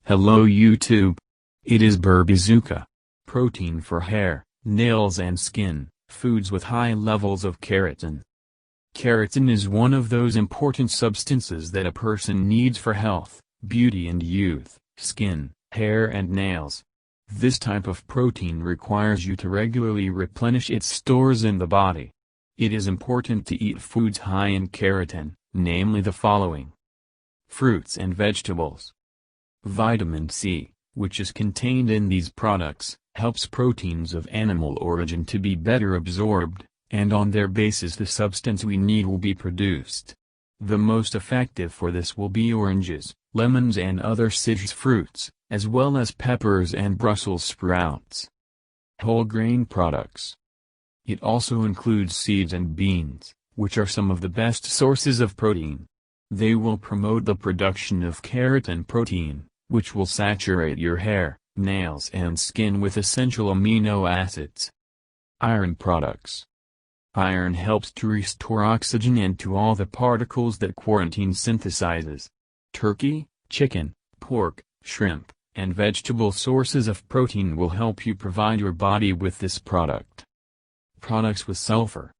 Hello YouTube. It is Burbizuka. Protein for hair, nails and skin, foods with high levels of keratin. Keratin is one of those important substances that a person needs for health, beauty and youth, skin, hair and nails. This type of protein requires you to regularly replenish its stores in the body. It is important to eat foods high in keratin, namely the following: fruits and vegetables. Vitamin C, which is contained in these products, helps proteins of animal origin to be better absorbed, and on their basis the substance we need will be produced. The most effective for this will be oranges, lemons and other citrus fruits, as well as peppers and Brussels sprouts. Whole grain products. It also includes seeds and beans, which are some of the best sources of protein. They will promote the production of keratin protein, which will saturate your hair, nails and skin with essential amino acids. Iron products. Iron helps to restore oxygen into all the particles that keratin synthesizes. Turkey, chicken, pork, shrimp, and vegetable sources of protein will help you provide your body with this product. Products with sulfur.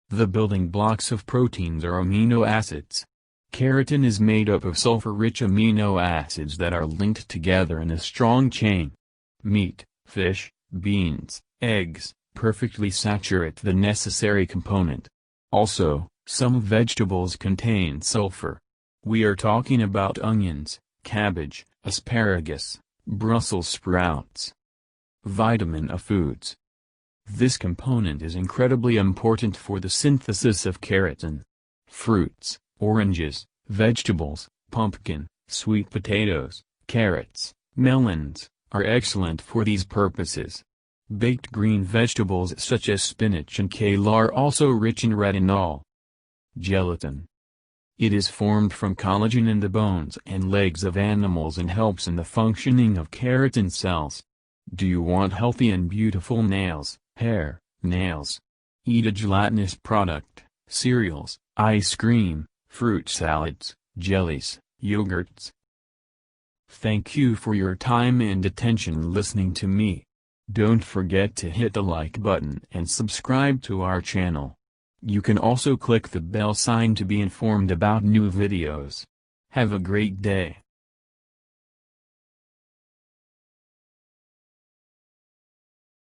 The building blocks of proteins are amino acids. Keratin is made up of sulfur-rich amino acids that are linked together in a strong chain. Meat, fish, beans, eggs, perfectly saturate the necessary component. Also, some vegetables contain sulfur. We are talking about onions, cabbage, asparagus, Brussels sprouts. Vitamin A foods. This component is incredibly important for the synthesis of keratin. Fruits, oranges, vegetables, pumpkin, sweet potatoes, carrots, melons, are excellent for these purposes. Baked green vegetables such as spinach and kale are also rich in retinol. Gelatin. It is formed from collagen in the bones and legs of animals and helps in the functioning of keratin cells. Do you want healthy and beautiful nails, hair, nails? Eat a gelatinous product, cereals, ice cream, fruit salads, jellies, yogurts. Thank you for your time and attention listening to me. Don't forget to hit the like button and subscribe to our channel. You can also click the bell sign to be informed about new videos. Have a great day.